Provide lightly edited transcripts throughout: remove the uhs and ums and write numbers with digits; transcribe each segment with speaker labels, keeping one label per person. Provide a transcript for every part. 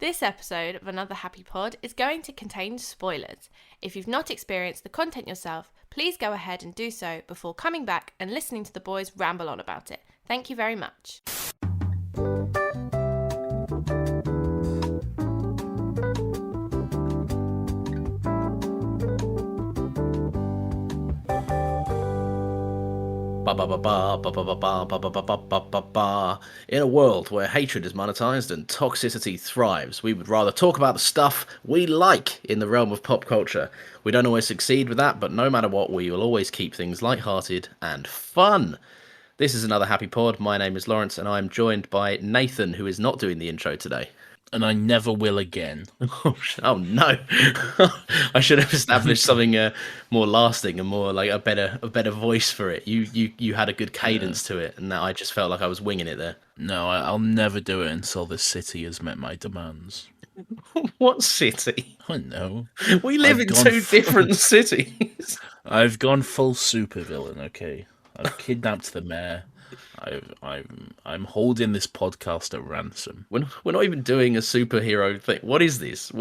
Speaker 1: This episode of Another Happy Pod is going to contain spoilers. If you've not experienced the content yourself, please go ahead and do so before coming back and listening to the boys ramble on about it. Thank you very much.
Speaker 2: In a world where hatred is monetized and toxicity thrives, we would rather talk about the stuff we like in the realm of pop culture. We don't always succeed with that, but no matter what, we will always keep things lighthearted and fun. This is Another Happy Pod. My name is Lawrence, and I'm joined by Nathan, who is not doing the intro today.
Speaker 3: And I never will again.
Speaker 2: Oh no! I should have established something more lasting and more like a better voice for it. You had a good cadence to it, and now I just felt like I was winging it there.
Speaker 3: No, I'll never do it until the city has met my demands.
Speaker 2: What city?
Speaker 3: I know.
Speaker 2: We live in two different cities.
Speaker 3: I've gone full supervillain. Okay, I've kidnapped the mayor. I'm holding this podcast at ransom.
Speaker 2: We're not even doing a superhero thing. What is this?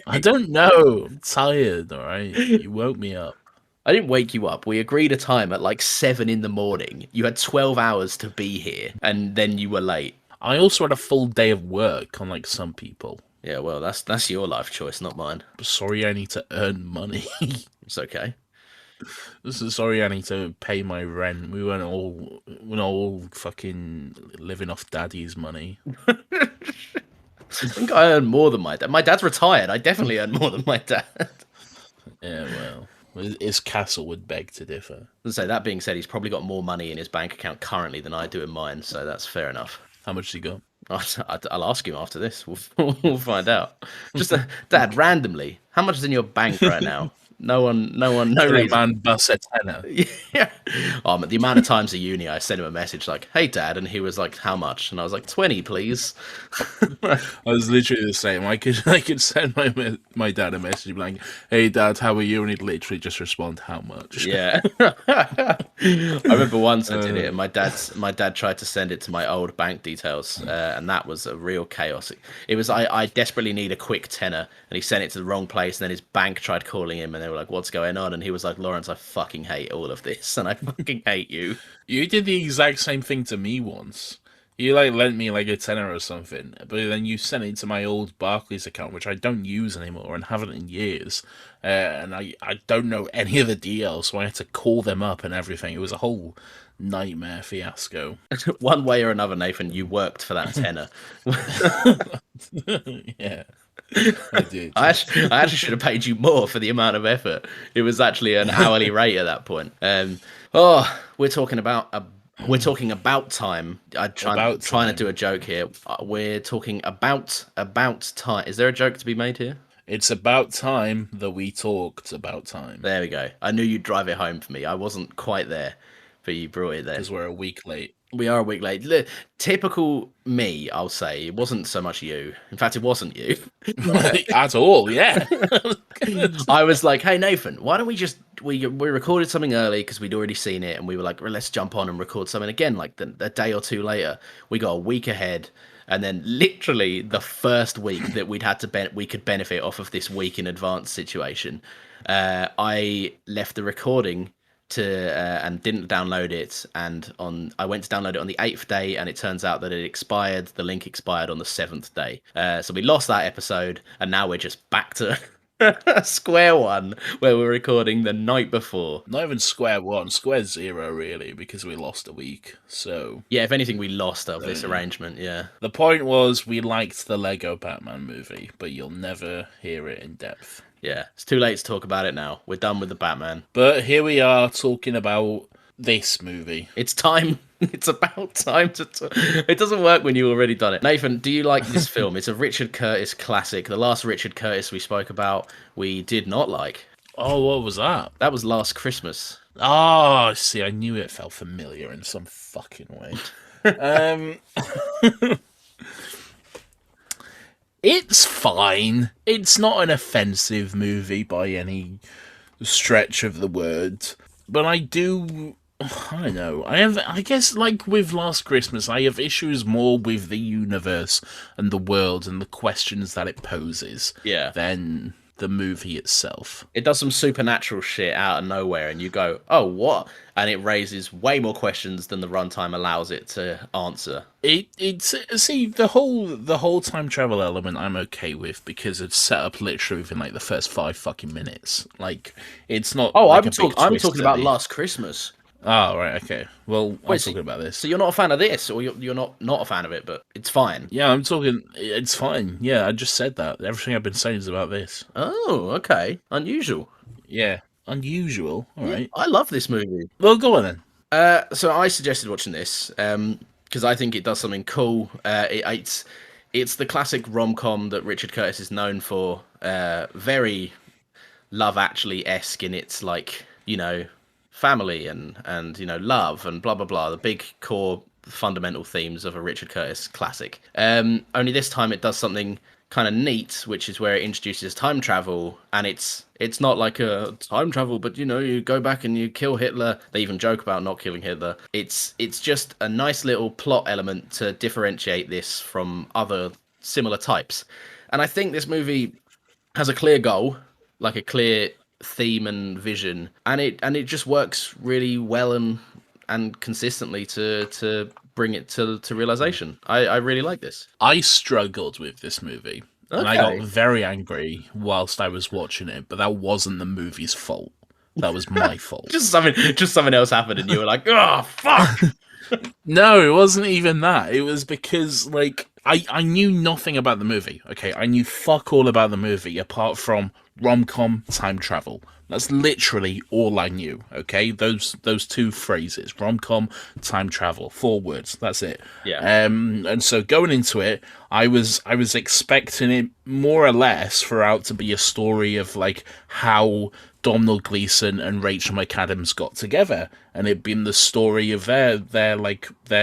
Speaker 3: I don't know. I'm tired. All right, you woke me up.
Speaker 2: I didn't wake you up. We agreed a time at like 7 a.m. You had 12 hours to be here, and then you were late.
Speaker 3: I also had a full day of work, unlike some people.
Speaker 2: Yeah, well, that's your life choice, not mine.
Speaker 3: Sorry, I need to earn money.
Speaker 2: It's okay.
Speaker 3: Sorry, I need to pay my rent. We're not all fucking living off daddy's money.
Speaker 2: I think I earn more than my dad. My dad's retired. I definitely earn more than my dad.
Speaker 3: Yeah, well, his castle would beg to differ.
Speaker 2: So that being said, he's probably got more money in his bank account currently than I do in mine, so that's fair enough.
Speaker 3: How much has he got?
Speaker 2: I'll ask him after this. We'll find out. Just, Dad, randomly, how much is in your bank right now? No reason.
Speaker 3: Man bus a tenner.
Speaker 2: Yeah. The amount of times at uni I sent him a message like, "Hey Dad," and he was like, "How much?" And I was like, 20, please.
Speaker 3: I was literally the same. I could send my dad a message like, "Hey Dad, how are you?" And he'd literally just respond, "How much?"
Speaker 2: Yeah. I remember once I did it, and my dad tried to send it to my old bank details, and that was a real chaos. It was I desperately need a quick tenner, and he sent it to the wrong place, and then his bank tried calling him, and they were like, "What's going on?" And he was like, "Lawrence, I fucking hate all of this, and I fucking hate you."
Speaker 3: You did the exact same thing to me once. You lent me like a tenner or something, but then you sent it to my old Barclays account, which I don't use anymore and haven't in years. And I don't know any of the details, so I had to call them up and everything. It was a whole nightmare fiasco.
Speaker 2: One way or another, Nathan, you worked for that tenner.
Speaker 3: Yeah. I did.
Speaker 2: I actually should have paid you more for the amount of effort. It was actually an hourly rate at that point. We're talking about time. Trying to do a joke here. We're talking about time. Is there a joke to be made here?
Speaker 3: It's about time that we talked about time.
Speaker 2: There we go. I knew you'd drive it home for me. I wasn't quite there, but you brought it there.
Speaker 3: Because we're a week late.
Speaker 2: We are a week late. Typical me, I'll say. It wasn't so much you. In fact, it wasn't you.
Speaker 3: At all, yeah.
Speaker 2: I was like, "Hey, Nathan, why don't we recorded something early because we'd already seen it, and we were like, well, let's jump on and record something again, like a day or two later." We got a week ahead, and then literally the first week that we could benefit off of this week in advance situation, I left the recording and didn't download it, and I went to download it on the 8th day, and it turns out that the link expired on the 7th day, so we lost that episode, and now we're just back to square one, where we're recording the night before.
Speaker 3: Not even square one, square zero really, because we lost a week. So
Speaker 2: yeah, if anything, we lost of this arrangement. Yeah,
Speaker 3: the point was we liked the Lego Batman movie, but you'll never hear it in depth.
Speaker 2: Yeah, it's too late to talk about it now. We're done with the Batman.
Speaker 3: But here we are talking about this movie.
Speaker 2: It's time. It's about time to talk. It doesn't work when you've already done it. Nathan, do you like this film? It's a Richard Curtis classic. The last Richard Curtis we spoke about, we did not like.
Speaker 3: Oh, what was that?
Speaker 2: That was Last Christmas.
Speaker 3: Oh, see, I knew it felt familiar in some fucking way. It's fine. It's not an offensive movie by any stretch of the word. But I do I don't know. I guess, like with Last Christmas, I have issues more with the universe and the world and the questions that it poses
Speaker 2: Yeah.
Speaker 3: than the movie itself.
Speaker 2: It does some supernatural shit out of nowhere, and you go, "Oh, what?" And it raises way more questions than the runtime allows it to answer.
Speaker 3: It's see the whole time travel element I'm okay with because it's set up literally within like the first 5 fucking minutes. Like it's not
Speaker 2: Oh,
Speaker 3: like
Speaker 2: I'm talking about Last Christmas.
Speaker 3: Oh right, okay. Well, I'm
Speaker 2: Wait, so,
Speaker 3: talking about this.
Speaker 2: so you're not a fan of this, or you're not a fan of it, but it's fine.
Speaker 3: Yeah, I'm talking. It's fine. Yeah, I just said that. Everything I've been saying is about this.
Speaker 2: Oh, okay, unusual.
Speaker 3: Yeah, unusual. All right.
Speaker 2: I love this movie.
Speaker 3: Well, go on then.
Speaker 2: So I suggested watching this because I think it does something cool. It's the classic rom-com that Richard Curtis is known for. Very Love Actually-esque in its like family and love and blah blah blah. The big core fundamental themes of a Richard Curtis classic. Only this time it does something kind of neat, which is where it introduces time travel, and it's not like a time travel, but you go back and you kill Hitler. They even joke about not killing Hitler. It's just a nice little plot element to differentiate this from other similar types. And I think this movie has a clear goal, like a clear theme and vision, and it just works really well and consistently to bring it to realization. I really like this.
Speaker 3: I struggled with this movie, and I got very angry whilst I was watching it. But that wasn't the movie's fault. That was my fault.
Speaker 2: Just something else happened, and you were like, "Oh fuck!"
Speaker 3: No, it wasn't even that. It was because like I knew nothing about the movie. Okay, I knew fuck all about the movie apart from rom-com time travel. That's literally all I knew. Okay, those two phrases: rom-com, time travel, 4 words. That's it.
Speaker 2: Yeah.
Speaker 3: And so going into it, I was expecting it more or less throughout to be a story of like how Domhnall Gleeson and Rachel McAdams got together, and it'd been the story of their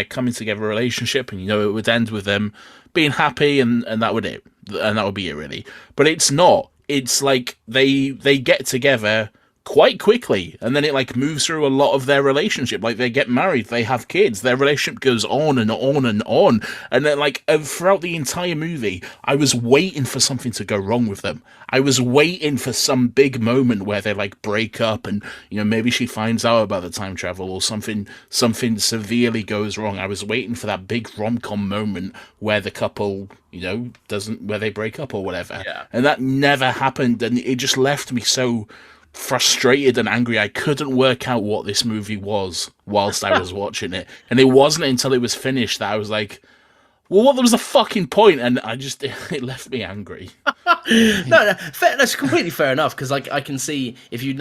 Speaker 3: coming together relationship, and it would end with them being happy, and that would be it really. But it's not. It's like they get together quite quickly, and then it like moves through a lot of their relationship. Like they get married, they have kids, their relationship goes on and on and on, and then like throughout the entire movie, I was waiting for something to go wrong with them. I was waiting for some big moment where they like break up, and maybe she finds out about the time travel or something severely goes wrong. I was waiting for that big rom-com moment where the couple where they break up or whatever.
Speaker 2: Yeah.
Speaker 3: And that never happened, and it just left me so frustrated and angry. I couldn't work out what this movie was whilst I was watching it, and it wasn't until it was finished that I was like, well, what was the fucking point? And I just it left me angry.
Speaker 2: No, that's completely fair enough, because like I can see if you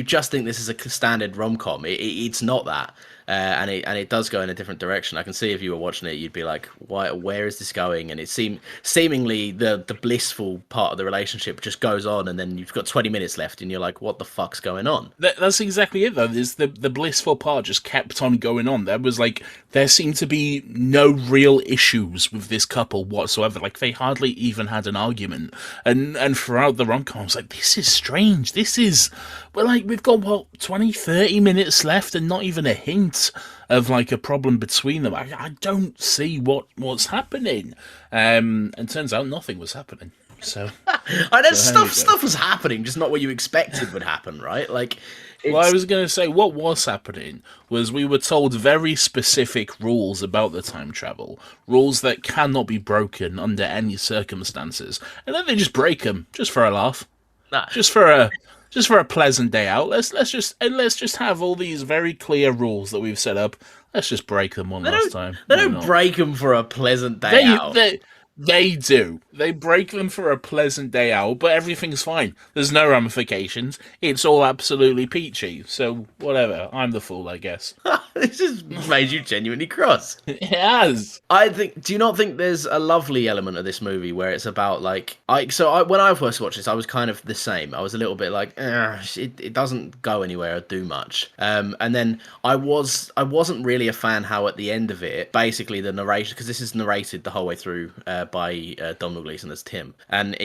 Speaker 2: just think this is a standard rom-com, it's not that. And it does go in a different direction. I can see if you were watching it, you'd be like, "Why? Where is this going?" And it seemingly the blissful part of the relationship just goes on, and then you've got 20 minutes left, and you're like, "What the fuck's going on?"
Speaker 3: That's exactly it, though. There's the blissful part just kept on going on. There seemed to be no real issues with this couple whatsoever. Like they hardly even had an argument, and throughout the rom-com, I was like, "This is strange. We've got 20, 30 minutes left, and not even a hint of like a problem between them. I don't see what's happening." And turns out nothing was happening. So
Speaker 2: I know stuff was happening, just not what you expected would happen, right? Like,
Speaker 3: well, I was going to say what was happening was we were told very specific rules about the time travel, rules that cannot be broken under any circumstances, and then they just break them just for a laugh, just for a pleasant day out. Let's just have all these very clear rules that we've set up. Let's just break them one last time.
Speaker 2: They don't break them for a pleasant day out.
Speaker 3: They do. They break them for a pleasant day out, but everything's fine. There's no ramifications. It's all absolutely peachy. So whatever. I'm the fool, I guess.
Speaker 2: This has made you genuinely cross.
Speaker 3: It has.
Speaker 2: Do you not think there's a lovely element of this movie where it's about like, when I first watched this, I was kind of the same. I was a little bit like, it doesn't go anywhere or do much. And then I wasn't really a fan how at the end of it, basically the narration, because this is narrated the whole way through by Domhnall Gleeson as Tim, and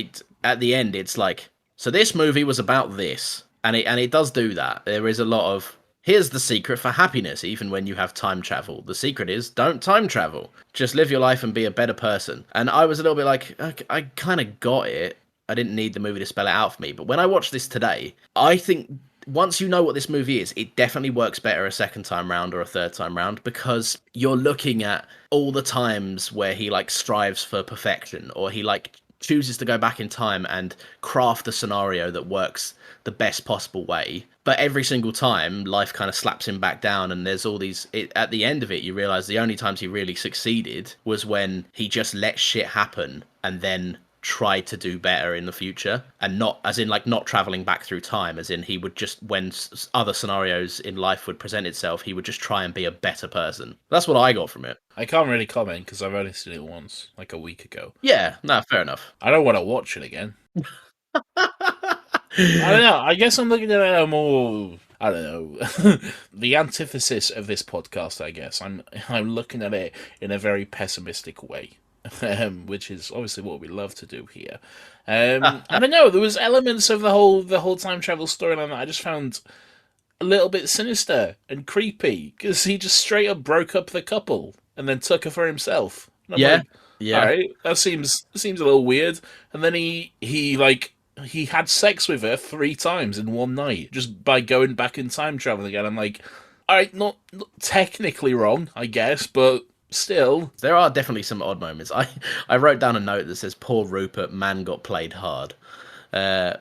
Speaker 2: at the end it's like, so this movie was about this, and it does do that. There is a lot of here's the secret for happiness, even when you have time travel. The secret is don't time travel. Just live your life and be a better person. And I was a little bit like, I kind of got it. I didn't need the movie to spell it out for me. But when I watched this today, I think once you know what this movie is, it definitely works better a second time round or a third time round, because you're looking at all the times where he like strives for perfection, or he like chooses to go back in time and craft a scenario that works the best possible way. But every single time, life kind of slaps him back down, and there's all these... at the end of it, you realise the only times he really succeeded was when he just let shit happen and then tried to do better in the future, and not as in like not traveling back through time, as in he would just, when other scenarios in life would present itself, he would just try and be a better person. That's what I got from it.
Speaker 3: I can't really comment because I've only seen it once, like a week ago.
Speaker 2: Yeah, no, fair enough.
Speaker 3: I don't want to watch it again. I don't know. I guess I'm looking at it more. I don't know. The antithesis of this podcast, I guess. I'm looking at it in a very pessimistic way, which is obviously what we love to do here. I don't know. There was elements of the whole time travel storyline that I just found a little bit sinister and creepy, because he just straight up broke up the couple and then took her for himself. And I'm
Speaker 2: Yeah,
Speaker 3: like,
Speaker 2: yeah.
Speaker 3: all right, that seems a little weird. And then he had sex with her 3 times in one night just by going back in time travel again. I'm like, all right, not technically wrong, I guess, but still.
Speaker 2: There are definitely some odd moments. I wrote down a note that says, "Poor Rupert, man got played hard,"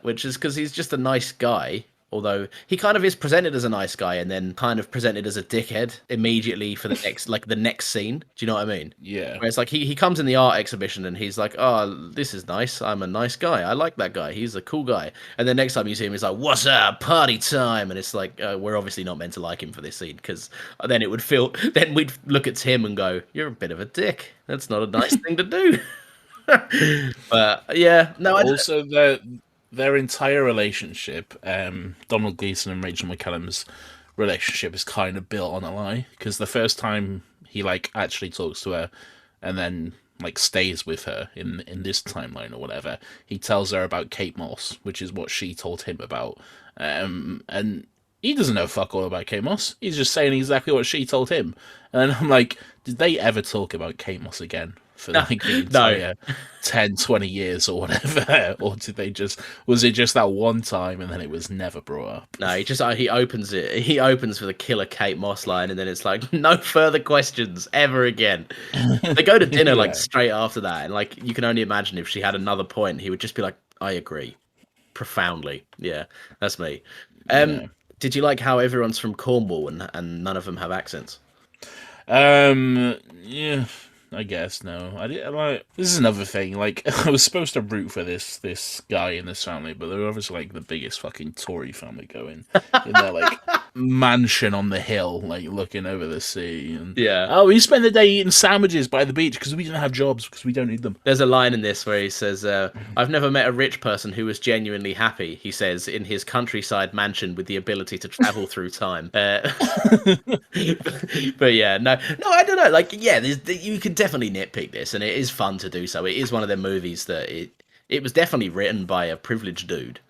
Speaker 2: which is because he's just a nice guy. Although he kind of is presented as a nice guy and then kind of presented as a dickhead immediately for the next scene. Do you know what I mean?
Speaker 3: Yeah.
Speaker 2: Where it's like he comes in the art exhibition and he's like, "Oh, this is nice. I'm a nice guy. I like that guy. He's a cool guy." And then next time you see him, he's like, "What's up? Party time!" And it's like, we're obviously not meant to like him for this scene, because then then we'd look at Tim and go, "You're a bit of a dick. That's not a nice thing to do." But yeah, no.
Speaker 3: Also, their entire relationship, Donald Gleason and Rachel McAdams' relationship, is kind of built on a lie. Because the first time he like actually talks to her, and then like stays with her in this timeline or whatever, he tells her about Kate Moss, which is what she told him about, and he doesn't know fuck all about Kate Moss. He's just saying exactly what she told him. And I'm like, did they ever talk about Kate Moss again? For like the entire 10, 20 years or whatever, or was it just that one time and then it was never brought up?
Speaker 2: No, he opens with a killer Kate Moss line, and then it's like, no further questions ever again. They go to dinner like straight after that, and like you can only imagine if she had another point, he would just be like, "I agree," profoundly. Yeah, that's me. Did you like how everyone's from Cornwall and none of them have accents?
Speaker 3: Yeah. I guess no. I did like. This is another thing. Like, I was supposed to root for this guy in this family, but they're obviously like the biggest fucking Tory family going in their like mansion on the hill, like looking over the sea. And,
Speaker 2: Yeah.
Speaker 3: Oh, we spend the day eating sandwiches by the beach because we don't have jobs because we don't need them.
Speaker 2: There's a line in this where he says, "I've never met a rich person who was genuinely happy," he says, "in his countryside mansion with the ability to travel through time." But yeah, no, I don't know. Like, yeah, you can definitely nitpick this, and it is fun to do so. It is one of them movies that it was definitely written by a privileged dude,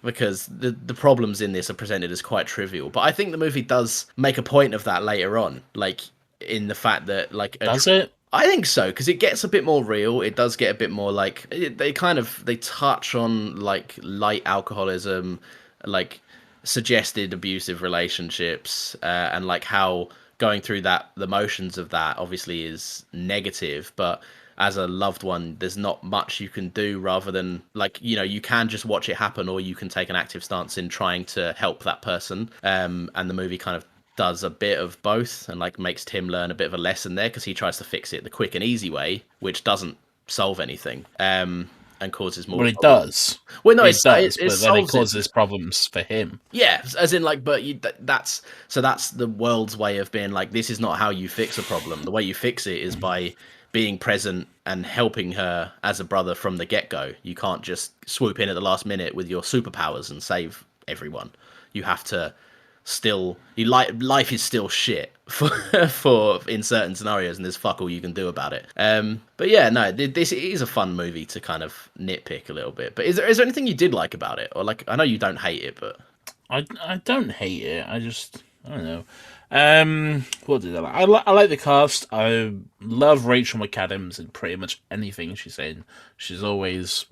Speaker 2: because the problems in this are presented as quite trivial. But I think the movie does make a point of that later on, like in the fact that like
Speaker 3: does it?
Speaker 2: I think so, because it gets a bit more real. It does get a bit more like they touch on like light alcoholism, like suggested abusive relationships, and like how going through the motions of that obviously is negative, but as a loved one, there's not much you can do rather than like, you know, you can just watch it happen, or you can take an active stance in trying to help that person. And the movie kind of does a bit of both, and like makes Tim learn a bit of a lesson there, because he tries to fix it the quick and easy way, which doesn't solve anything. And causes more.
Speaker 3: Well, it does.
Speaker 2: Well, no,
Speaker 3: it does,
Speaker 2: but
Speaker 3: then it causes problems for him.
Speaker 2: Yeah, as in like, but that's the world's way of being like, this is not how you fix a problem. The way you fix it is by being present and helping her as a brother from the get-go. You can't just swoop in at the last minute with your superpowers and save everyone. You have to life is still shit for in certain scenarios, and there's fuck all you can do about it. But yeah, no, this is a fun movie to kind of nitpick a little bit. But is there anything you did like about it, or like, I know you don't hate it, but
Speaker 3: I don't hate it. I just I don't know. What did I like? I like the cast. I love Rachel McAdams in pretty much anything she's in. She's always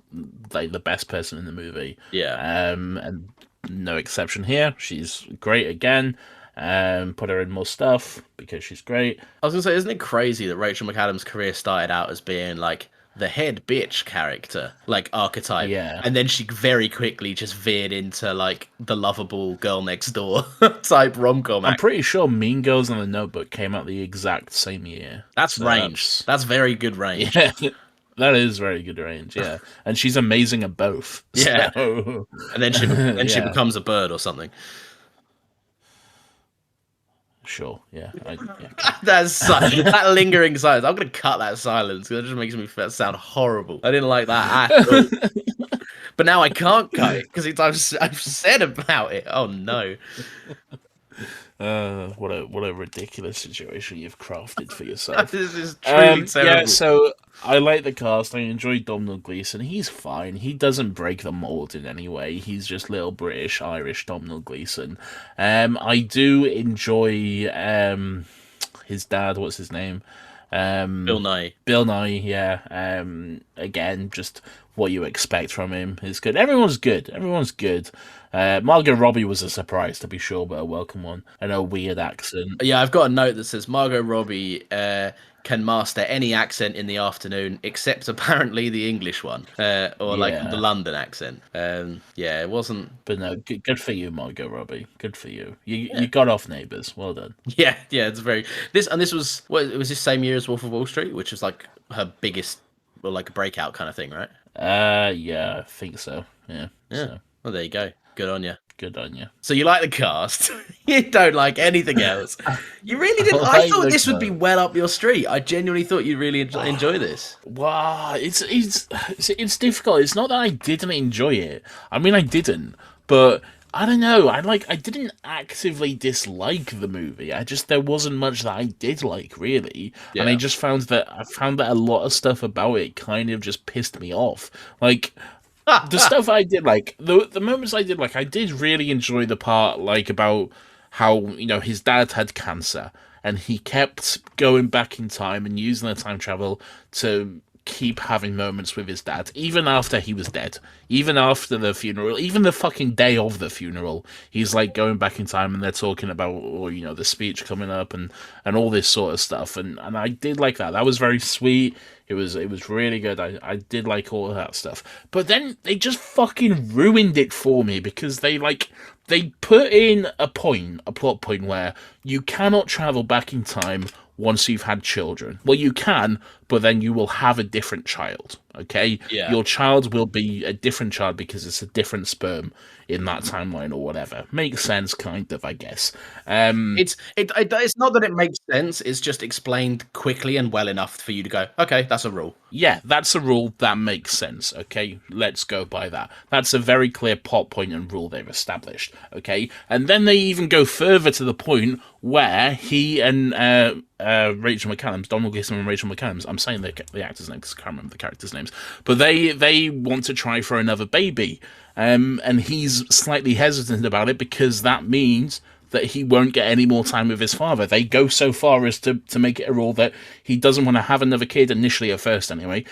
Speaker 3: like the best person in the movie.
Speaker 2: Yeah.
Speaker 3: And no exception here. She's great again. Put her in more stuff because she's great.
Speaker 2: I was gonna say, isn't it crazy that Rachel McAdams' career started out as being like the head bitch character, like archetype,
Speaker 3: Yeah.
Speaker 2: and then she very quickly just veered into like the lovable girl next door type rom-com.
Speaker 3: I'm pretty sure Mean Girls and The Notebook came out the exact same year.
Speaker 2: That's
Speaker 3: So
Speaker 2: range. That's very good range.
Speaker 3: Yeah, that is very good range. Yeah, and she's amazing at both.
Speaker 2: Yeah.
Speaker 3: So,
Speaker 2: And then she
Speaker 3: Yeah.
Speaker 2: becomes a bird or something.
Speaker 3: sure. Yeah.
Speaker 2: That lingering silence. I'm gonna cut that silence because it just makes me sound horrible. I didn't like that at all. But now I can't cut it because I've said about it. Oh no.
Speaker 3: What a ridiculous situation you've crafted for yourself.
Speaker 2: This is truly terrible.
Speaker 3: Yeah, so I like the cast. I enjoy Domhnall Gleeson. He's fine. He doesn't break the mold in any way. He's just little British, Irish Domhnall Gleeson. I do enjoy his dad. What's his name?
Speaker 2: Bill Nye.
Speaker 3: Bill Nye. Yeah. Again, just what you expect from him is good. Everyone's good. Everyone's good. Margot Robbie was a surprise, to be sure, but a welcome one. And a weird accent.
Speaker 2: Yeah, I've got a note that says Margot Robbie can master any accent in the afternoon except apparently the English one, or like
Speaker 3: Yeah.
Speaker 2: the London accent. Yeah, it wasn't.
Speaker 3: But no, good for you, Margot Robbie. Good for you. You got off Neighbours. Well done.
Speaker 2: Yeah, it's very this was it was this same year as Wolf of Wall Street, which was like her biggest, or like a breakout kind of thing, right?
Speaker 3: Yeah, I think so. Yeah.
Speaker 2: Yeah.
Speaker 3: So,
Speaker 2: Well, there you go. Good on you.
Speaker 3: good on you.
Speaker 2: So you like the cast, you don't like anything else. You really didn't.
Speaker 3: I
Speaker 2: I
Speaker 3: like
Speaker 2: thought
Speaker 3: the
Speaker 2: this would be
Speaker 3: cast.
Speaker 2: well up your street. I genuinely thought you'd really enjoy this.
Speaker 3: Wow, it's difficult. It's not that I didn't enjoy it. I mean, I didn't, but I don't know. I didn't actively dislike the movie. There wasn't much that I did like really, and I
Speaker 2: Yeah.
Speaker 3: just found that a lot of stuff about it kind of just pissed me off. Like the stuff I did like, the moments I did like, I did really enjoy the part like about how his dad had cancer and he kept going back in time and using the time travel to keep having moments with his dad, even after he was dead, even after the funeral, even the fucking day of the funeral. He's like going back in time and they're talking about, the speech coming up and all this sort of stuff. And I did like that. That was very sweet. It was really good. I did like all of that stuff. But then they just fucking ruined it for me because they put in a plot point where you cannot travel back in time once you've had children. Well, you can, but then you will have a different child, okay?
Speaker 2: Yeah.
Speaker 3: Your child will be a different child because it's a different sperm in that timeline or whatever. Makes sense, kind of, I guess.
Speaker 2: It's not that it makes sense. It's just explained quickly and well enough for you to go, okay, that's a rule.
Speaker 3: Yeah, that's a rule that makes sense, okay? Let's go by that. That's a very clear plot point and rule they've established, okay? And then they even go further to the point where he and Rachel McAdams, Donald Gleeson and Rachel McAdams, I'm saying the actors' names because I can't remember the characters' names, but they want to try for another baby. And he's slightly hesitant about it because that means that he won't get any more time with his father. They go so far as to make it a rule that he doesn't want to have another kid, initially at first anyway,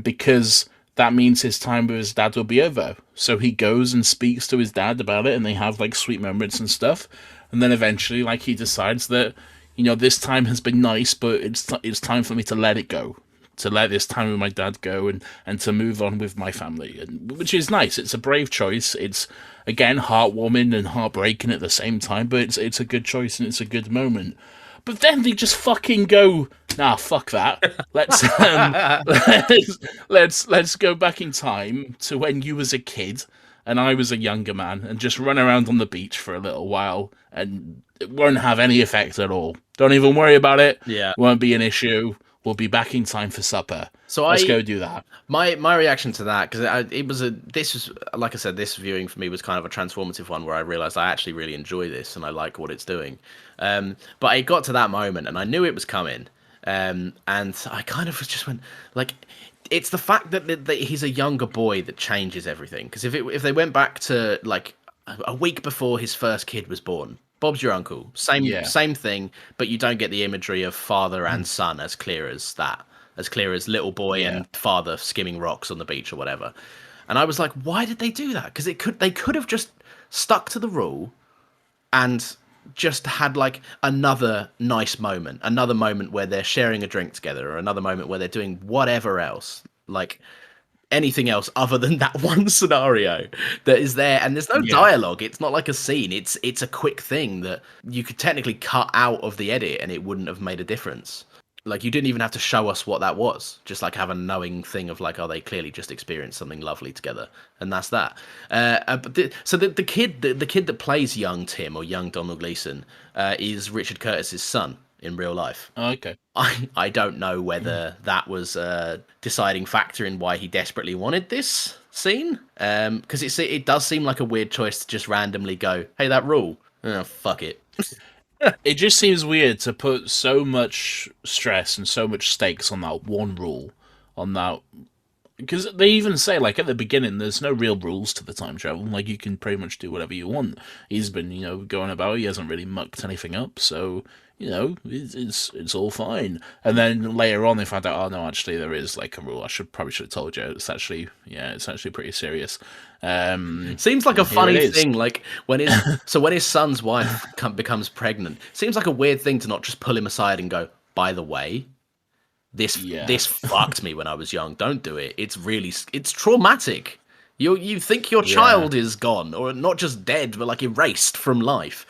Speaker 3: because that means his time with his dad will be over. So he goes and speaks to his dad about it, and they have like sweet moments and stuff. And then eventually, like, he decides that, this time has been nice, but it's time for me to let it go. To let this time with my dad go and to move on with my family, which is nice. It's a brave choice. It's, again, heartwarming and heartbreaking at the same time, but it's a good choice and it's a good moment. But then they just fucking go, nah, fuck that. Let's go back in time to when you was a kid and I was a younger man and just run around on the beach for a little while and it won't have any effect at all. Don't even worry about it.
Speaker 2: Yeah.
Speaker 3: Won't be an issue. We'll be back in time for supper.
Speaker 2: So
Speaker 3: Let's go do that.
Speaker 2: My reaction to that, because this was, like I said, this viewing for me was kind of a transformative one where I realized I actually really enjoy this and I like what it's doing. But it got to that moment and I knew it was coming. And I kind of just went like, it's the fact that he's a younger boy that changes everything. Because if they went back to like a week before his first kid was born. Bob's your uncle. Same thing, but you don't get the imagery of father and son as clear as that. As clear as little boy and father skimming rocks on the beach or whatever. And I was like, why did they do that? Because they could have just stuck to the rule and just had like another nice moment, another moment where they're sharing a drink together, or another moment where they're doing whatever else, like anything else other than that one scenario that is there. And there's no dialogue. It's not like a scene. It's a quick thing that you could technically cut out of the edit and it wouldn't have made a difference. Like, you didn't even have to show us what that was. Just like have a knowing thing of like, oh, they clearly just experienced something lovely together, and that's that. But the kid that plays young Tim or young Donald Gleason is Richard Curtis's son in real life.
Speaker 3: Oh, okay.
Speaker 2: I don't know whether that was a deciding factor in why he desperately wanted this scene, because it does seem like a weird choice to just randomly go, hey, that rule, oh, fuck it.
Speaker 3: It just seems weird to put so much stress and so much stakes on that one rule, on that, because they even say, like, at the beginning, there's no real rules to the time travel. Like, you can pretty much do whatever you want. He's been, going about. He hasn't really mucked anything up, so it's all fine. And then later on, they find out, oh no, actually there is like a rule. I probably should have told you. It's actually pretty serious.
Speaker 2: Seems like a funny thing, like when his son's wife becomes pregnant. Seems like a weird thing to not just pull him aside and go, by the way, this fucked me when I was young. Don't do it. It's traumatic. You think your child is gone, or not just dead, but like erased from life.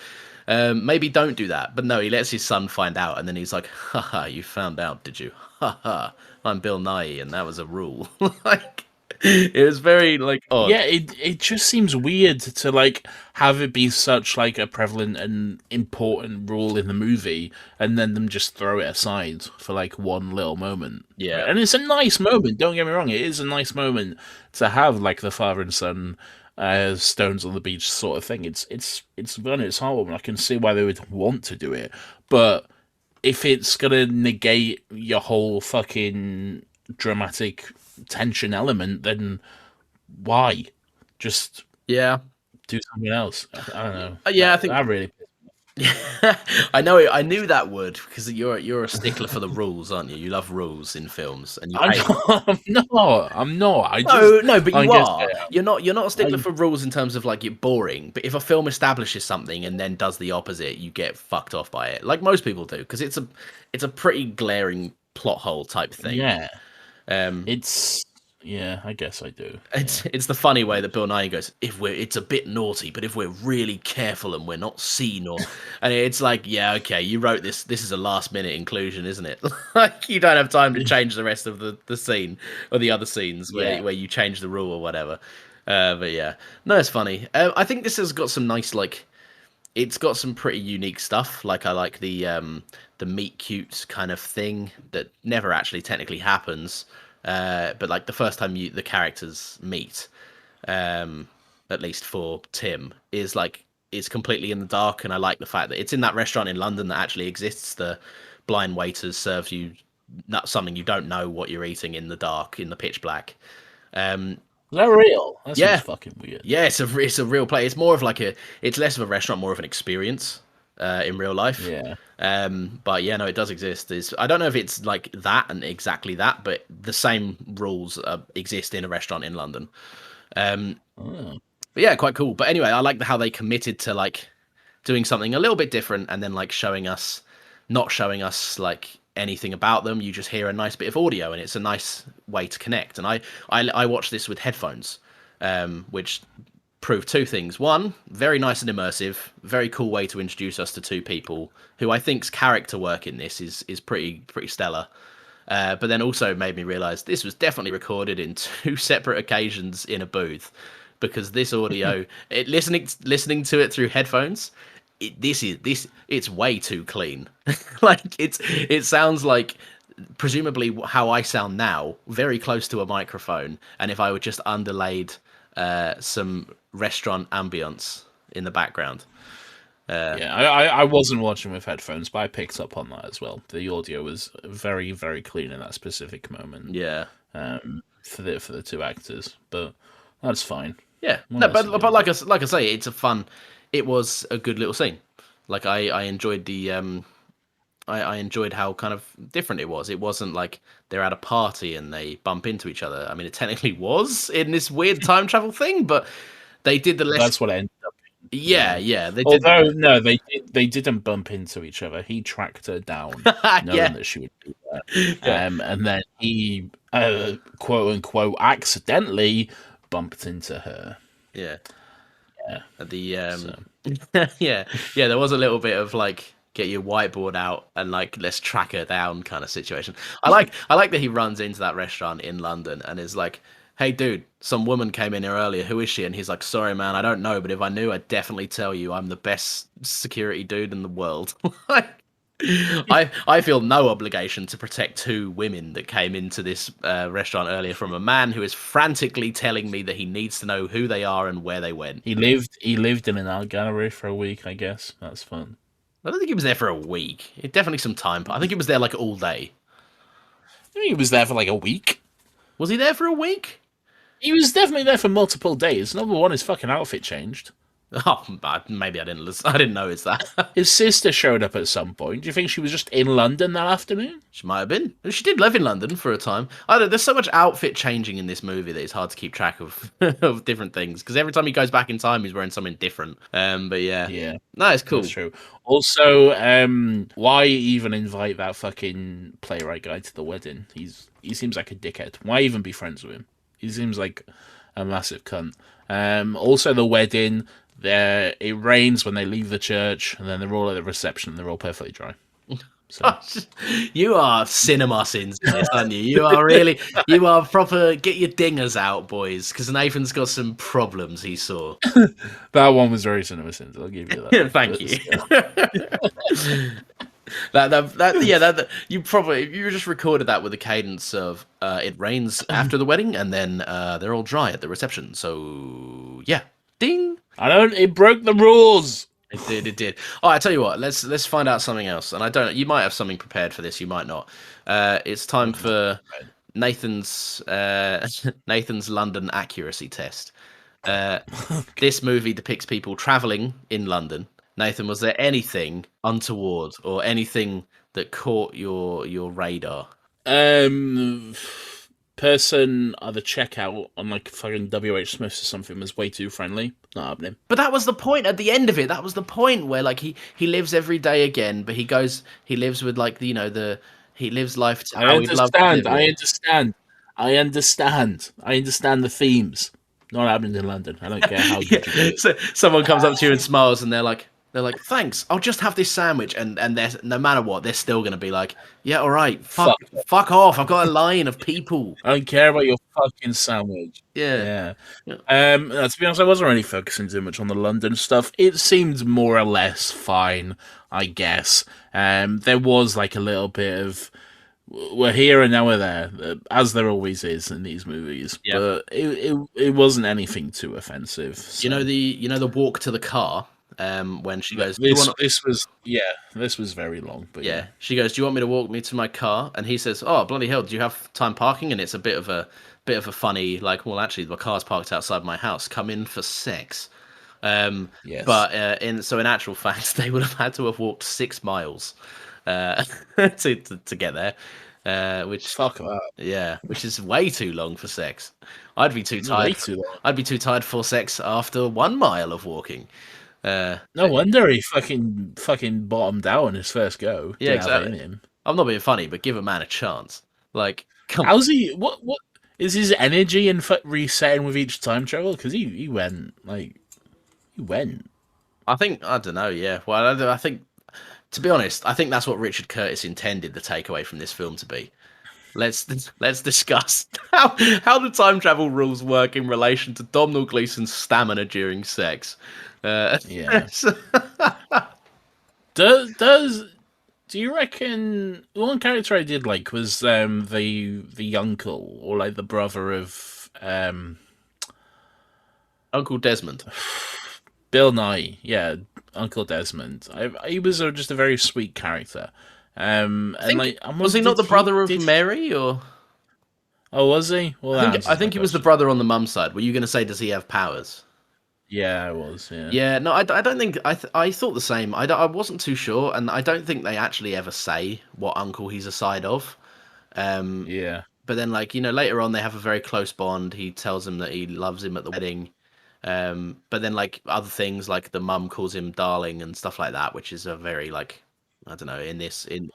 Speaker 2: Maybe don't do that. But no, he lets his son find out, and then he's like, haha, you found out, did you? Haha, I'm Bill Nighy, and that was a rule. Like, it was very, like, odd.
Speaker 3: Yeah, it just seems weird to, like, have it be such, like, a prevalent and important rule in the movie, and then them just throw it aside for, like, one little moment.
Speaker 2: Yeah.
Speaker 3: Right? And it's a nice moment, don't get me wrong, it is a nice moment to have, like, the father and son stones on the beach sort of thing. It's fun, it's heartwarming. I can see why they would want to do it, but if it's gonna negate your whole fucking dramatic tension element, then why just do something else? I don't know.
Speaker 2: I think
Speaker 3: that really.
Speaker 2: I know it. I knew that would, because you're a stickler for the rules, aren't you? You love rules in films, and
Speaker 3: I'm not.
Speaker 2: No, but you are. You're not a stickler for rules in terms of like you're boring. But if a film establishes something and then does the opposite, you get fucked off by it, like most people do, because it's a pretty glaring plot hole type thing.
Speaker 3: Yeah. I guess I do.
Speaker 2: It's the funny way that Bill Nighy goes, it's a bit naughty, but if we're really careful and we're not seen, and it's like, yeah, okay, you wrote this is a last minute inclusion, isn't it? Like, you don't have time to change the rest of the scene or the other scenes where you change the rule or whatever. But yeah, no, it's funny. I think this has got some nice, like, it's got some pretty unique stuff. Like, I like the meet cute kind of thing that never actually technically happens. But like the first time the characters meet, at least for Tim, is like it's completely in the dark, and I like the fact that it's in that restaurant in London that actually exists. The blind waiters serve you something you don't know what you're eating in the dark, in the pitch black.
Speaker 3: Is that real? That seems fucking weird.
Speaker 2: Yeah, it's a real place. It's more of like it's less of a restaurant, more of an experience in real life.
Speaker 3: Yeah.
Speaker 2: But yeah, no, it does exist. I don't know if it's like that and exactly that, but the same rules exist in a restaurant in London. But yeah, quite cool. But anyway, I like how they committed to like doing something a little bit different, and then like not showing us like anything about them. You just hear a nice bit of audio, and it's a nice way to connect. And I watched this with headphones, which proved two things. One, very nice and immersive, very cool way to introduce us to two people who I think's character work in this is pretty stellar. But then also made me realize this was definitely recorded in two separate occasions in a booth, because this audio, listening to it through headphones, it's way too clean. Like it sounds like presumably how I sound now, very close to a microphone, and if I were just underlaid some restaurant ambience in the background.
Speaker 3: I wasn't watching with headphones, but I picked up on that as well. The audio was very, very clean in that specific moment.
Speaker 2: Yeah.
Speaker 3: For the two actors, but that's fine.
Speaker 2: Yeah,
Speaker 3: What
Speaker 2: no,
Speaker 3: else have you
Speaker 2: but
Speaker 3: got?
Speaker 2: like I say, it was a good little scene. Like I enjoyed the I enjoyed how kind of different it was. It wasn't like they're at a party and they bump into each other. I mean, it technically was in this weird time travel thing, but they did the less.
Speaker 3: That's what it ended up.
Speaker 2: Yeah,
Speaker 3: Yeah.
Speaker 2: yeah, they did.
Speaker 3: Although no, they didn't bump into each other. He tracked her down, knowing
Speaker 2: Yeah,
Speaker 3: that she would be there.
Speaker 2: yeah,
Speaker 3: And then he, quote unquote, accidentally bumped into her.
Speaker 2: yeah.
Speaker 3: Yeah.
Speaker 2: The
Speaker 3: So
Speaker 2: yeah, yeah. There was a little bit of like get your whiteboard out and like let's track her down kind of situation. I like that he runs into that restaurant in London and is like, "Hey, dude, some woman came in here earlier. Who is she?" And he's like, "Sorry, man, I don't know, but if I knew, I'd definitely tell you. I'm the best security dude in the world." Like, I feel no obligation to protect two women that came into this restaurant earlier from a man who is frantically telling me that he needs to know who they are and where they went.
Speaker 3: he lived in an art gallery for a week. I guess that's fun.
Speaker 2: I don't think he was there for a week. It definitely some time. I think he was there like all day.
Speaker 3: I mean, he was there for like a week.
Speaker 2: Was he there for a week?
Speaker 3: He was definitely there for multiple days. Number one, his fucking outfit changed.
Speaker 2: Oh, maybe I didn't listen. I didn't notice that.
Speaker 3: His sister showed up at some point. Do you think she was just in London that afternoon?
Speaker 2: She might have been. She did live in London for a time. There's so much outfit changing in this movie that it's hard to keep track of of different things. Because every time he goes back in time, he's wearing something different. But yeah,
Speaker 3: Yeah,
Speaker 2: no, it's cool.
Speaker 3: that's true. Also, why even invite that fucking playwright guy to the wedding? He seems like a dickhead. Why even be friends with him? He seems like a massive cunt. Also, the wedding. It rains when they leave the church, and then they're all at the reception. And they're all perfectly dry. So
Speaker 2: You are cinema sins, aren't you? You are proper. Get your dingers out, boys, because Nathan's got some problems. He saw.
Speaker 3: that one was very cinema sins. I'll give you that.
Speaker 2: Thank you. That you probably you just recorded that with a cadence of it rains after the wedding and then they're all dry at the reception. So yeah, ding.
Speaker 3: It broke the rules.
Speaker 2: It did. Oh, I tell you what. Let's find out something else. And I don't. You might have something prepared for this. You might not. It's time for Nathan's Nathan's London accuracy test. This movie depicts people traveling in London. Nathan, was there anything untoward or anything that caught your radar?
Speaker 3: Person at the checkout on like fucking WH Smith's or something was way too friendly. Not happening.
Speaker 2: But that was the point at the end of it. That was the point where like he lives every day again, but he lives with like he lives life to how he'd love to live it.
Speaker 3: I understand the themes. Not happening in London. I don't care how good you do it.
Speaker 2: So someone comes up to you and smiles, and they're like, thanks. I'll just have this sandwich, and they're no matter what, they're still gonna be like, yeah, all right, fuck off. I've got a line of people.
Speaker 3: I don't care about your fucking sandwich.
Speaker 2: Yeah.
Speaker 3: To be honest, I wasn't really focusing too much on the London stuff. It seemed more or less fine, I guess. There was like a little bit of we're here and now we're there, as there always is in these movies.
Speaker 2: Yeah.
Speaker 3: But it wasn't anything too offensive. So.
Speaker 2: You know the walk to the car. When she goes,
Speaker 3: this was very long, but
Speaker 2: yeah, she goes, "Do you want me to walk me to my car?" And he says, "Oh, bloody hell, do you have time parking?" And it's a bit of a funny, like, well, actually, my car's parked outside my house. Come in for sex.
Speaker 3: Yes.
Speaker 2: But in actual fact, they would have had to have walked 6 miles to get there. Which
Speaker 3: fuck that.
Speaker 2: Yeah, which is way too long for sex. I'd be too tired.
Speaker 3: Way too long.
Speaker 2: I'd be too tired for sex after 1 mile of walking.
Speaker 3: No wonder he fucking bottomed out on his first go.
Speaker 2: Yeah, exactly. I'm not being funny, but give a man a chance. Like, come
Speaker 3: how's he? What is his energy and resetting with each time travel? Because he went.
Speaker 2: I don't know. Yeah, well, I think, to be honest, I think that's what Richard Curtis intended the takeaway from this film to be. Let's discuss how the time travel rules work in relation to Domhnall Gleeson's stamina during sex.
Speaker 3: Yeah. Do you reckon one character I did like was the uncle or like the brother of
Speaker 2: Uncle Desmond?
Speaker 3: Bill Nye, yeah, Uncle Desmond. He was just a very sweet character. And like,
Speaker 2: was he not the brother of Mary or?
Speaker 3: Oh, was he? Well, that
Speaker 2: I
Speaker 3: answers my
Speaker 2: think he was the
Speaker 3: question.
Speaker 2: brother on the mum side. Were you going to say, does he have powers?
Speaker 3: Yeah, I was. Yeah.
Speaker 2: Yeah, no, I don't think I thought the same. I wasn't too sure, and I don't think they actually ever say what uncle he's a side of. Um,
Speaker 3: Yeah.
Speaker 2: but then, like, later on they have a very close bond. He tells him that he loves him at the wedding. But then, like, other things, like the mum calls him darling and stuff like that, which is a very, like, I don't know, in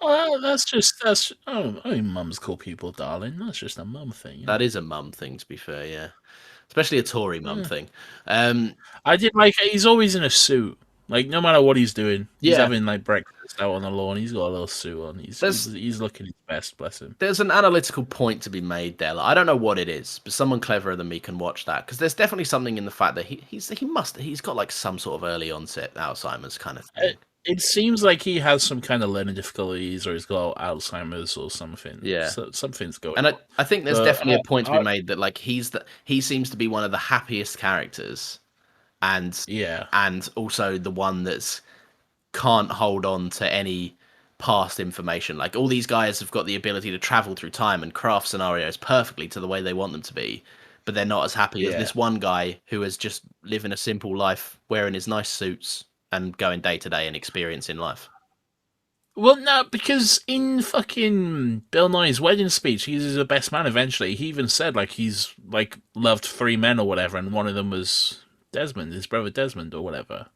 Speaker 3: Well, that's. Oh, I mean, mums call people darling. That's just a mum thing, isn't
Speaker 2: that
Speaker 3: it?
Speaker 2: is a mum thing, to be fair, yeah, especially a Tory mum
Speaker 3: Yeah.
Speaker 2: thing. Um,
Speaker 3: I did like. He's always in a suit. Like no matter what he's doing, he's
Speaker 2: yeah,
Speaker 3: having like breakfast out on the lawn. He's got a little suit on.
Speaker 2: there's
Speaker 3: He's looking his best. Bless him.
Speaker 2: there's an analytical point to be made there. Like, I don't know what it is, but someone cleverer than me can watch that because there's definitely something in the fact that he's got like some sort of early onset Alzheimer's kind of thing.
Speaker 3: It seems like he has some kind of learning difficulties, or he's got Alzheimer's or something.
Speaker 2: Yeah.
Speaker 3: So, something's going
Speaker 2: And
Speaker 3: on.
Speaker 2: I think there's
Speaker 3: But
Speaker 2: definitely a point to be made that like he seems to be one of the happiest characters, and
Speaker 3: yeah,
Speaker 2: also the one that's can't hold on to any past information. Like all these guys have got the ability to travel through time and craft scenarios perfectly to the way they want them to be, but they're not as happy as
Speaker 3: Yeah.
Speaker 2: this one guy who is just living a simple life, wearing his nice suits and going day to day and experiencing life.
Speaker 3: Well, no, because in fucking Bill Nye's wedding speech, he's the best man. Eventually, he even said like he's like loved 3 men or whatever, and one of them was Desmond, his brother Desmond or whatever.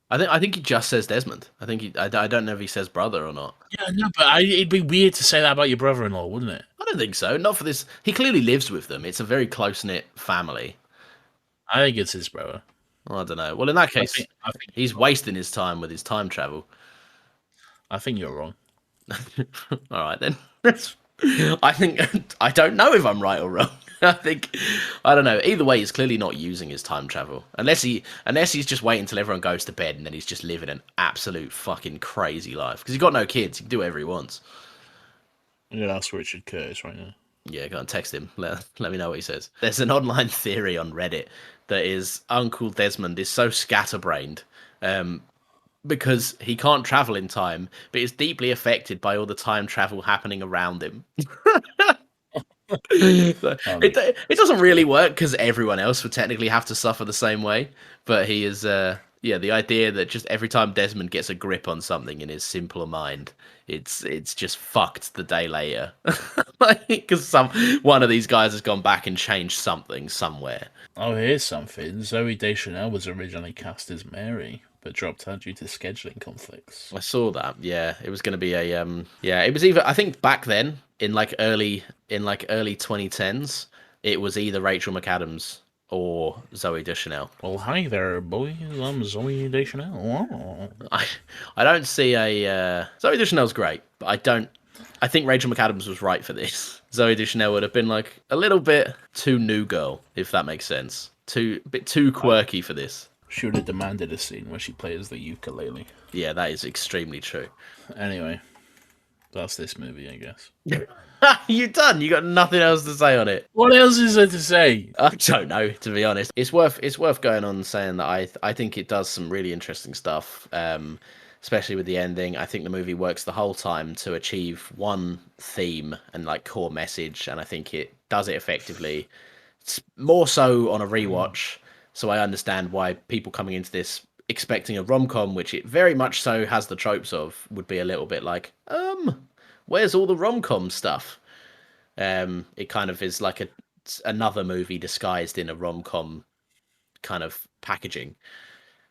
Speaker 2: I think he just says Desmond. I don't know if he says brother or not.
Speaker 3: Yeah, no, but it'd be weird to say that about your brother-in-law, wouldn't it?
Speaker 2: I don't think so. Not for this. He clearly lives with them. It's a very close knit family.
Speaker 3: I think it's his brother.
Speaker 2: I don't know. Well, in that case,
Speaker 3: I think
Speaker 2: he's wasting his time with his time travel.
Speaker 3: I think you're wrong.
Speaker 2: All right then. I think I don't know if I'm right or wrong. I don't know. Either way, he's clearly not using his time travel unless he's just waiting until everyone goes to bed and then he's just living an absolute fucking crazy life because he's got no kids. He can do whatever he wants.
Speaker 3: Yeah, that's Richard Curtis right now.
Speaker 2: Yeah, go and text him. Let me know what he says. There's an online theory on Reddit that is Uncle Desmond is so scatterbrained because he can't travel in time, but is deeply affected by all the time travel happening around him. It doesn't really work because everyone else would technically have to suffer the same way, but he is the idea that just every time Desmond gets a grip on something in his simpler mind, it's just fucked the day later. Because one of these guys has gone back and changed something somewhere.
Speaker 3: Oh, here's something. Zoe Deschanel was originally cast as Mary, but dropped out due to scheduling conflicts.
Speaker 2: I saw that. Yeah, it was going to be a it was either, I think back then in early 2010s, it was either Rachel McAdams or Zoe Deschanel.
Speaker 3: Well, hi there, boys. I'm Zoe Deschanel.
Speaker 2: I don't see Zoe Deschanel's great, but I think Rachel McAdams was right for this. Zoe Deschanel would have been like a little bit too new girl, if that makes sense. A bit too quirky for this.
Speaker 3: She would have demanded a scene where she plays the ukulele.
Speaker 2: Yeah, that is extremely true.
Speaker 3: Anyway, that's this movie, I guess.
Speaker 2: You done? You got nothing else to say on it?
Speaker 3: What else is there to say?
Speaker 2: I don't know, to be honest. It's worth going on and saying that I think it does some really interesting stuff, especially with the ending. I think the movie works the whole time to achieve one theme and core message, and I think it does it effectively. It's more so on a rewatch, so I understand why people coming into this expecting a rom-com, which it very much so has the tropes of, would be a little bit like, where's all the rom-com stuff? It kind of is like another movie disguised in a rom-com kind of packaging.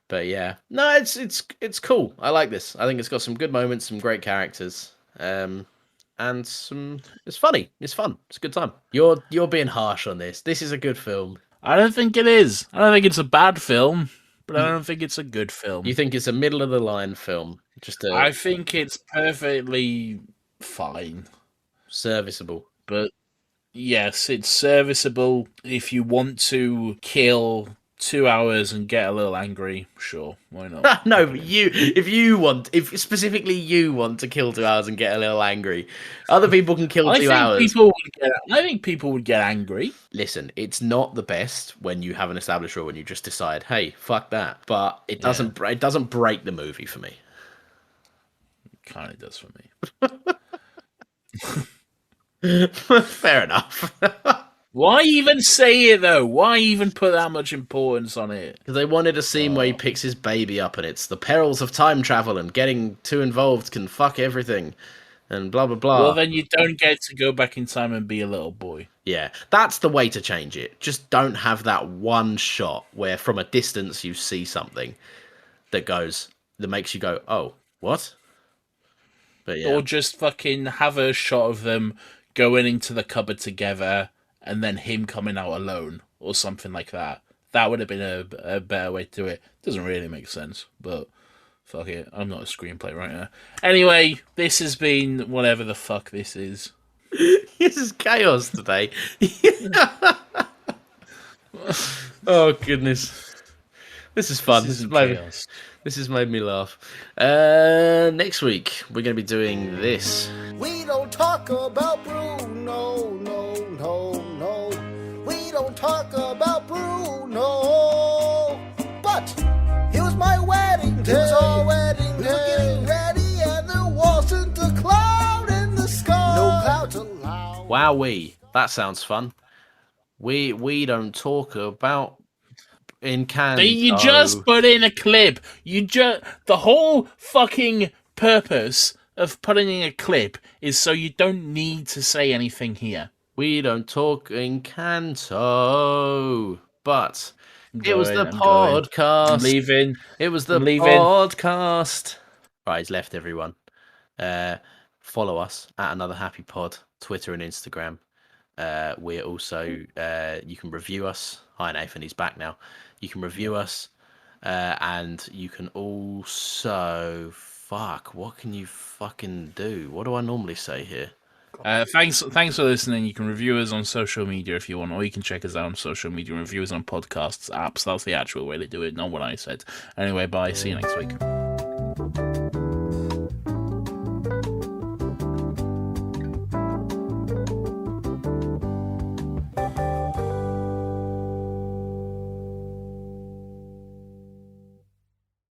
Speaker 2: But yeah, no, it's cool. I like this. I think it's got some good moments, some great characters, and it's funny. It's fun. It's a good time. You're being harsh on this. This is a good film.
Speaker 3: I don't think it is. I don't think it's a bad film, but I don't think it's a good film.
Speaker 2: You think it's a middle of the line film?
Speaker 3: I think it's perfectly fine.
Speaker 2: Serviceable.
Speaker 3: But yes, it's serviceable if you want to kill 2 hours and get a little angry. Sure, why not?
Speaker 2: No, but if specifically you want to kill 2 hours and get a little angry, other people can kill 2 hours.
Speaker 3: I think people would get angry.
Speaker 2: Listen, it's not the best when you have an established rule and you just decide, hey, fuck that. But it doesn't break the movie for me.
Speaker 3: It kind of does for me.
Speaker 2: Fair enough.
Speaker 3: Why even say it though? Why even put that much importance on it?
Speaker 2: Because they wanted a scene where he picks his baby up and it's the perils of time travel and getting too involved can fuck everything and blah, blah, blah.
Speaker 3: Well, then you don't get to go back in time and be a little boy.
Speaker 2: Yeah, that's the way to change it. Just don't have that one shot where from a distance you see something that makes you go, oh, what? But yeah.
Speaker 3: Or just fucking have a shot of them going into the cupboard together and then him coming out alone or something like that. That would have been a better way to do it. Doesn't really make sense, but fuck it. I'm not a screenplay writer. Anyway, this has been whatever the fuck this is.
Speaker 2: This is chaos today. Oh, goodness. This is fun. This has made me laugh. Next week, we're going to be doing this.
Speaker 4: We don't talk about Bruno, no. We don't talk about Bruno. But it was my wedding day. It was our wedding day. We were getting ready and there wasn't a cloud in the sky. No clouds allowed.
Speaker 2: Wowee. That sounds fun. We don't talk about Encanto.
Speaker 3: You just put in a clip. The whole fucking purpose of putting in a clip is so you don't need to say anything here.
Speaker 2: We don't talk Encanto. But it was the podcast.
Speaker 3: I'm leaving.
Speaker 2: It was the podcast. Right, he's left, everyone. Follow us at Another Happy Pod, Twitter and Instagram. We're also, you can review us. Hi, Nathan, he's back now. You can review us, and you can also, what can you fucking do? What do I normally say here?
Speaker 3: Thanks for listening. You can review us on social media if you want, or you can check us out on social media and review us on podcasts, apps. That's the actual way to do it, not what I said. Anyway, bye. See you next week.